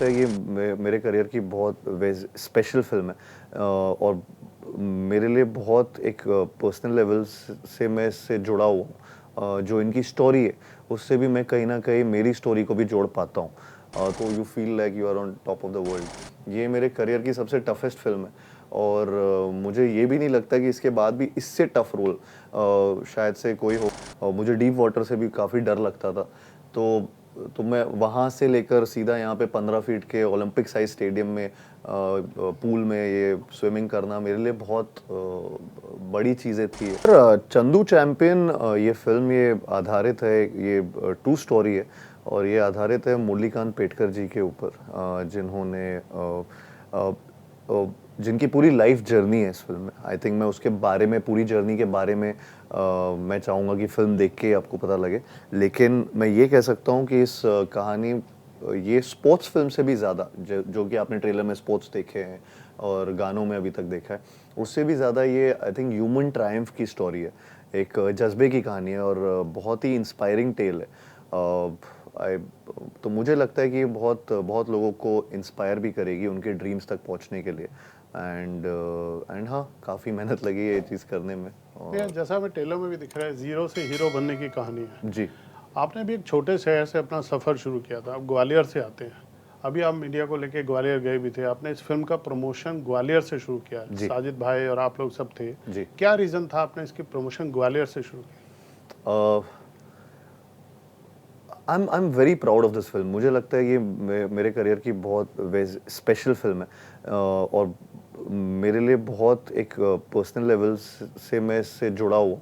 लगता है ये मेरे करियर की बहुत स्पेशल फिल्म है और मेरे लिए बहुत एक पर्सनल लेवल से मैं इससे जुड़ा हुआ हूँ। जो इनकी स्टोरी है उससे भी मैं कहीं ना कहीं मेरी स्टोरी को भी जोड़ पाता हूँ। तो you feel like you are on top of the world. ये मेरे करियर की सबसे टफेस्ट फिल्म है और मुझे ये भी नहीं लगता कि इसके बाद भी इससे टफ रोल शायद से कोई हो। मुझे डीप वाटर से भी काफ़ी डर लगता था। तो मैं वहाँ से लेकर सीधा यहाँ पे 15 फीट के ओलंपिक साइज स्टेडियम में पूल में ये स्विमिंग करना मेरे लिए बहुत बड़ी चीज़ें थी। चंदू चैंपियन ये फिल्म ये आधारित है, ये ट्रू स्टोरी है और ये आधारित है मुरलीकांत पेटकर जी के ऊपर, जिन्होंने जिनकी पूरी लाइफ जर्नी है इस फिल्म में। आई थिंक मैं उसके बारे में, पूरी जर्नी के बारे में मैं चाहूँगा कि फिल्म देख के आपको पता लगे। लेकिन मैं ये कह सकता हूँ कि इस कहानी ये स्पोर्ट्स फिल्म से भी ज़्यादा, जो कि आपने ट्रेलर में स्पोर्ट्स देखे हैं और गानों में अभी तक देखा है, उससे भी ज़्यादा ये आई थिंक ह्यूमन ट्रायम्फ की स्टोरी है। एक जज्बे की कहानी है और बहुत ही इंस्पायरिंग टेल है। तो मुझे लगता है कि ये बहुत बहुत लोगों को इंस्पायर भी करेगी उनके ड्रीम्स तक पहुंचने के लिए। एंड हाँ, काफ़ी मेहनत लगी है ये चीज़ करने में। ये और जैसा हमें ट्रेलर में भी दिख रहा है, जीरो से हीरो बनने की कहानी है। जी आपने भी एक छोटे शहर से अपना सफ़र शुरू किया था, आप ग्वालियर से आते हैं। अभी आप मीडिया को लेके ग्वालियर गए भी थे, आपने इस फिल्म का प्रमोशन ग्वालियर से शुरू किया है, जी साजिद भाई और आप लोग सब थे। जी। क्या रीज़न था आपने इसकी प्रमोशन ग्वालियर से शुरू की? I am very proud of this film. मुझे लगता है ये मेरे करियर की बहुत स्पेशल फिल्म है और मेरे लिए बहुत एक पर्सनल लेवल से मैं इससे जुड़ा हुआ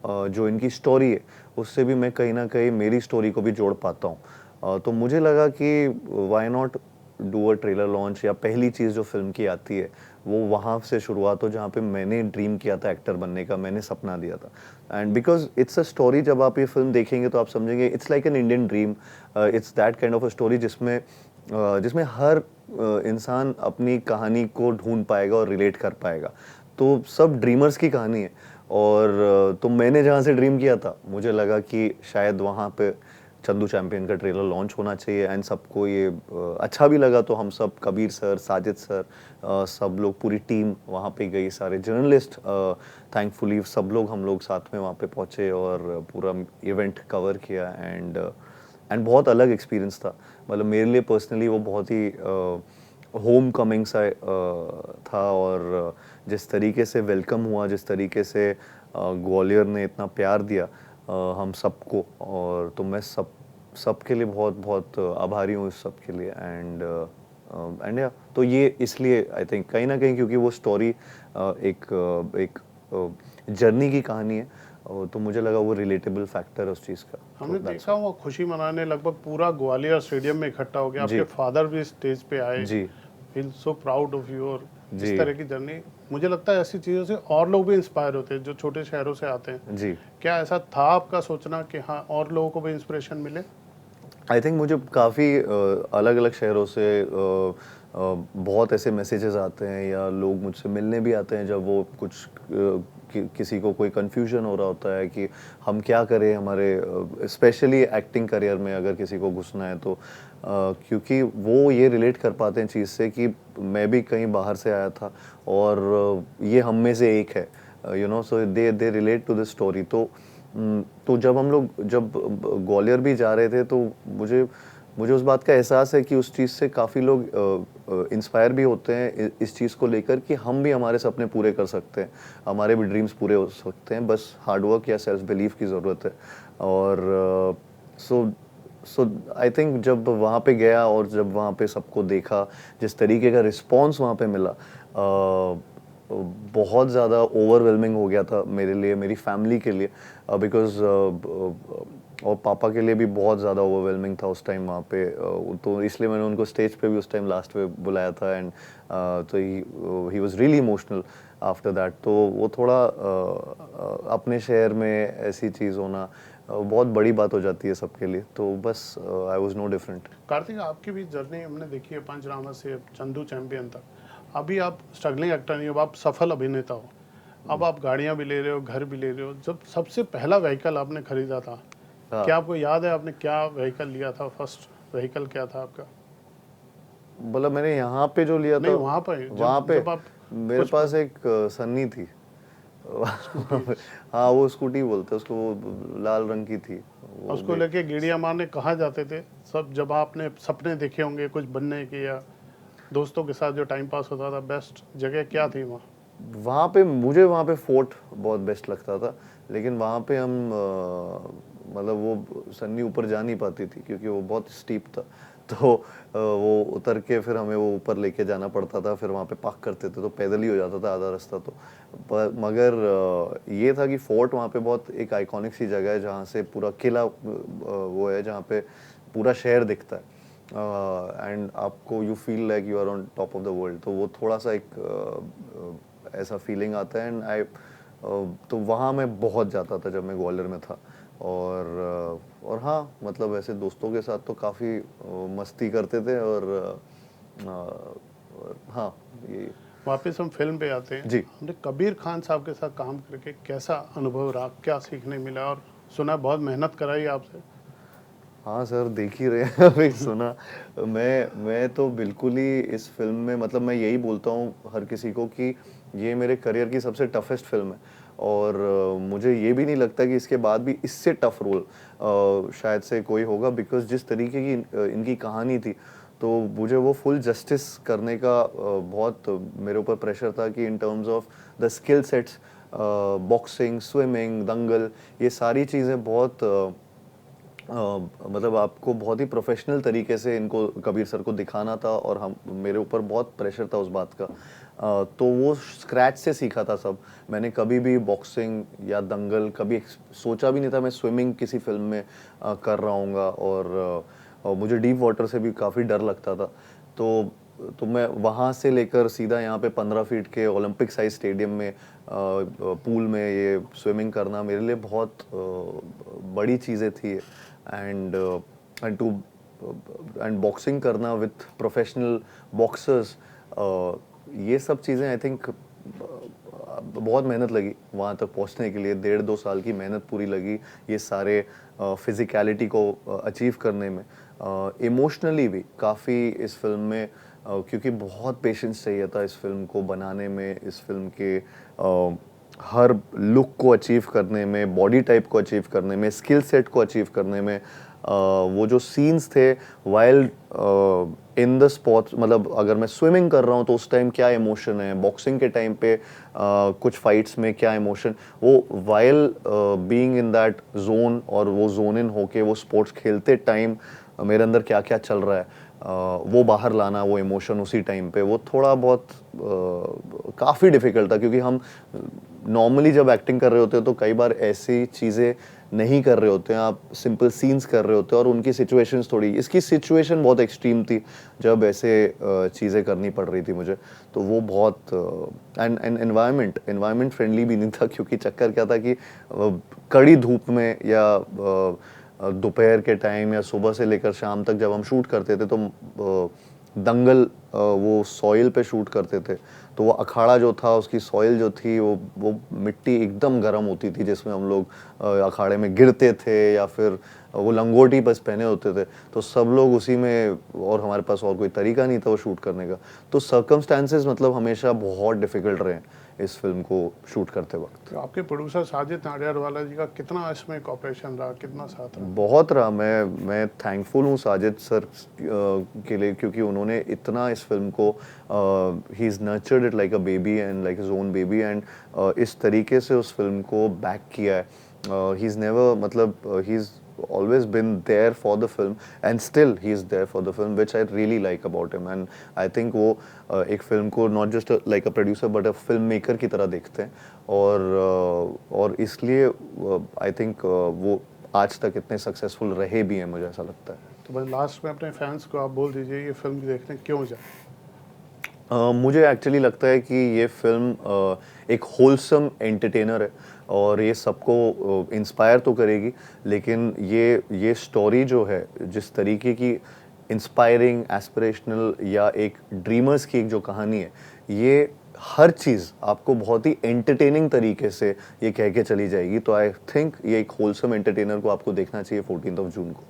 हूँ। जो इनकी स्टोरी है उससे भी मैं कहीं ना कहीं मेरी स्टोरी को भी जोड़ पाता हूँ। तो मुझे लगा कि why not do a trailer launch, या पहली चीज़ जो फिल्म की आती है वो वहाँ से शुरुआत हो जहाँ पे मैंने ड्रीम किया था एक्टर बनने का, मैंने सपना दिया था। And because it's a story, जब आप ये फिल्म देखेंगे तो आप समझेंगे it's like an Indian dream. It's that kind of a story जिसमें जिसमें हर इंसान अपनी कहानी को ढूंढ पाएगा और रिलेट कर पाएगा। तो सब ड्रीमर्स की कहानी है और तो मैंने जहाँ से ड्रीम किया था मुझे लगा कि शायद वहाँ पे चंदू चैंपियन का ट्रेलर लॉन्च होना चाहिए एंड सबको ये अच्छा भी लगा। तो हम सब, कबीर सर, साजिद सर, सब लोग, पूरी टीम वहाँ पे गई, सारे जर्नलिस्ट, थैंकफुली सब लोग, हम लोग साथ में वहाँ पे पहुँचे और पूरा इवेंट कवर किया। एंड बहुत अलग एक्सपीरियंस था। मतलब मेरे लिए पर्सनली वो बहुत ही होम कमिंग सा था और जिस तरीके से वेलकम हुआ, जिस तरीके से ग्वालियर ने इतना प्यार दिया हम सबको, और तो मैं सबके लिए बहुत बहुत आभारी हूँ इस सब के लिए। एंड या तो ये इसलिए आई थिंक कहीं ना कहीं, क्योंकि वो स्टोरी एक जर्नी की कहानी है, तो मुझे लगा वो रिलेटेबल फैक्टर है उस चीज़ का। हमने तो दैट्स देखा वो खुशी मनाने लगभग पूरा ग्वालियर स्टेडियम में इकट्ठा हो गया, आपके जी फादर भी स्टेज पे आए। जी feel so proud of you. और इस जी तरह की जर्नी, मुझे लगता है ऐसी चीज़ों से और लोग भी इंस्पायर होते हैं जो छोटे शहरों से आते हैं। जी। क्या ऐसा था आपका सोचना कि हाँ और लोगों को भी इंस्पिरेशन मिले? आई थिंक मुझे काफ़ी अलग अलग शहरों से बहुत ऐसे मैसेजेस आते हैं या लोग मुझसे मिलने भी आते हैं जब वो कुछ किसी को कोई कन्फ्यूजन हो रहा होता है कि हम क्या करें हमारे स्पेशली एक्टिंग करियर में अगर किसी को घुसना है तो क्योंकि वो ये रिलेट कर पाते हैं चीज़ से कि मैं भी कहीं बाहर से आया था और ये हम में से एक है, you know, so they relate to this story. तो जब हम लोग जब ग्वालियर भी जा रहे थे तो मुझे मुझे उस बात का एहसास है कि उस चीज़ से काफ़ी लोग इंस्पायर भी होते हैं इस चीज़ को लेकर कि हम भी हमारे सपने पूरे कर सकते हैं, हमारे भी ड्रीम्स पूरे हो सकते हैं, बस हार्डवर्क या सेल्फ बिलीफ की ज़रूरत है। और सो सो आई थिंक जब वहाँ पे गया और जब वहाँ पे सबको देखा, जिस तरीके का रिस्पॉन्स वहाँ पे मिला, बहुत ज़्यादा ओवरवेलमिंग हो गया था मेरे लिए, मेरी फैमिली के लिए, बिकॉज और पापा के लिए भी बहुत ज़्यादा ओवरवेलमिंग था उस टाइम वहाँ पे। तो इसलिए मैंने उनको स्टेज पे भी उस टाइम लास्ट पे बुलाया था। एंड तो he was really emotional after that. तो वो थोड़ा अपने शहर में ऐसी चीज़ होना बहुत बड़ी बात हो जाती है सबके लिए, तो बस I was no different. Kartik, आपकी भी जर्नी हमने देखी है, पंचनामा से चंदू चैंपियन तक। अभी आप स्ट्रगलिंग एक्टर नहीं हो, अब आप सफल अभिनेता हो। अब आप गाड़ियां भी ले रहे हो, घर भी ले रहे हो। जब सबसे पहला व्हीकल आपने खरीदा था, हाँ, क्या आपको याद है आपने क्या व्हीकल लिया था? फर्स्ट व्हीकल क्या था आपका? मतलब मैंने यहाँ पे जो लिया नहीं था, वहाँ पर वहाँ पे जब आप मेरे कुछ पास एक सन्नी थी। स्कूटी हाँ वो स्कूटी बोलते हैं उसको, वो लाल रंग की थी वो उसको भी। लेके गिड़िया मारने कहाँ जाते थे सब, जब आपने सपने देखे होंगे कुछ बनने के या दोस्तों के साथ जो टाइम पास होता था, बेस्ट जगह क्या थी वहाँ? वहाँ पे मुझे वहाँ पे फोर्ट बहुत बेस्ट लगता था, लेकिन वहाँ पे हम मतलब वो सन्नी ऊपर जा नहीं पाती थी क्योंकि वो बहुत स्टीप था। तो वो उतर के फिर हमें वो ऊपर लेके जाना पड़ता था, फिर वहाँ पे पार्क करते थे तो पैदल ही हो जाता था आधा रास्ता तो। पर मगर ये था कि फोर्ट वहाँ पे बहुत एक आइकॉनिक सी जगह है जहाँ से पूरा किला वो है जहाँ पे पूरा शहर दिखता है एंड आपको you feel like you are on top of the world. तो वो थोड़ा सा एक ऐसा फीलिंग आता है एंड आई तो वहाँ मैं बहुत जाता था जब मैं ग्वालियर में था। और हाँ मतलब ऐसे दोस्तों के साथ तो काफ़ी मस्ती करते थे और हाँ ये वापस हम फिल्म पे आते हैं। जी। हमने कबीर खान साहब के साथ काम करके कैसा अनुभव रहा, क्या सीखने मिला? और सुना बहुत मेहनत कराई आपसे। हाँ सर देख ही रहे हैं अभी सुना। मैं तो बिल्कुल ही इस फिल्म में मतलब मैं यही बोलता हूँ हर किसी को कि ये मेरे करियर की सबसे टफेस्ट फिल्म है और मुझे ये भी नहीं लगता कि इसके बाद भी इससे टफ रोल शायद से कोई होगा बिकॉज जिस तरीके की इनकी कहानी थी तो मुझे वो फुल जस्टिस करने का बहुत मेरे ऊपर प्रेशर था कि in terms of the skill sets, boxing, swimming, दंगल, ये सारी चीज़ें बहुत मतलब आपको बहुत ही प्रोफेशनल तरीके से इनको कबीर सर को दिखाना था और हम मेरे ऊपर बहुत प्रेशर था उस बात का। तो वो स्क्रैच से सीखा था सब। मैंने कभी भी बॉक्सिंग या दंगल कभी सोचा भी नहीं था मैं स्विमिंग किसी फिल्म में कर रहा हूँगा और मुझे डीप वाटर से भी काफ़ी डर लगता था। तो मैं वहाँ से लेकर सीधा यहाँ पे 15 फीट के ओलंपिक साइज स्टेडियम में पूल में ये स्विमिंग करना मेरे लिए बहुत बड़ी चीज़ें थी and end to end boxing करना विथ प्रोफेशनल बॉक्सर्स, ये सब चीज़ें आई थिंक बहुत मेहनत लगी वहाँ तक पहुँचने के लिए। 1.5-2 साल की मेहनत पूरी लगी ये सारे फिज़िकलिटी को अचीव करने में। इमोशनली भी काफ़ी इस फिल्म में क्योंकि बहुत पेशेंस चाहिए था इस फिल्म को बनाने में, इस फिल्म के हर लुक को अचीव करने में, बॉडी टाइप को अचीव करने में, स्किल सेट को अचीव करने में। वो जो सीन्स थे वाइल इन द स्पोर्ट्स, मतलब अगर मैं स्विमिंग कर रहा हूँ तो उस टाइम क्या इमोशन है, बॉक्सिंग के टाइम पे कुछ फाइट्स में क्या इमोशन, वो while being in that zone और वो जोन इन होके वो स्पोर्ट्स खेलते टाइम मेरे अंदर क्या क्या चल रहा है वो बाहर लाना, वो इमोशन उसी टाइम पे, वो थोड़ा बहुत काफ़ी डिफ़िकल्ट था क्योंकि हम नॉर्मली जब एक्टिंग कर रहे होते हैं तो कई बार ऐसी चीज़ें नहीं कर रहे होते हैं, आप सिंपल सीन्स कर रहे होते हैं और उनकी सिचुएशंस थोड़ी, इसकी सिचुएशन बहुत एक्सट्रीम थी जब ऐसे चीज़ें करनी पड़ रही थी मुझे। तो वो बहुत एंड एनवायरनमेंट फ्रेंडली भी नहीं था क्योंकि चक्कर क्या था कि कड़ी धूप में या दोपहर के टाइम या सुबह से लेकर शाम तक जब हम शूट करते थे तो दंगल वो सॉइल पे शूट करते थे तो वो अखाड़ा जो था उसकी सॉइल जो थी वो मिट्टी एकदम गर्म होती थी जिसमें हम लोग अखाड़े में गिरते थे या फिर वो लंगोटी बस पहने होते थे तो सब लोग उसी में, और हमारे पास और कोई तरीका नहीं था वो शूट करने का। तो सर्कमस्टांसेस मतलब हमेशा बहुत डिफिकल्ट रहे इस फिल्म को शूट करते वक्त। तो आपके प्रोड्यूसर साजिद नाडियाडवाला जी का कितना इसमें कॉपरेशन रहा, कितना साथ रहा? बहुत रहा। मैं थैंकफुल हूँ साजिद सर के लिए क्योंकि उन्होंने इतना इस फिल्म को he is nurtured it like a baby and like his own baby and इस तरीके से उस फिल्म को बैक किया है। ही इज़ नेवर मतलब he is always been there for the film and still he is there for the film which I really like about him and I think वो एक फिल्म को not just like a producer but a filmmaker की तरह देखते हैं और इसलिए I think वो आज तक इतने सक्सेसफुल रहे भी हैं, मुझे ऐसा लगता है। तो बस लास्ट में अपने फैंस को आप बोल दीजिए ये फिल्म देखने क्यों जाए? मुझे एक्चुअली लगता है कि ये फिल्म एक होलसम एंटरटेनर है और ये सबको इंस्पायर तो करेगी, लेकिन ये स्टोरी जो है जिस तरीके की इंस्पायरिंग, एस्पिरेशनल या एक ड्रीमर्स की एक जो कहानी है, ये हर चीज़ आपको बहुत ही एंटरटेनिंग तरीके से ये कह के चली जाएगी। तो आई थिंक ये एक होलसम एंटरटेनर को आपको देखना चाहिए 14 जून को।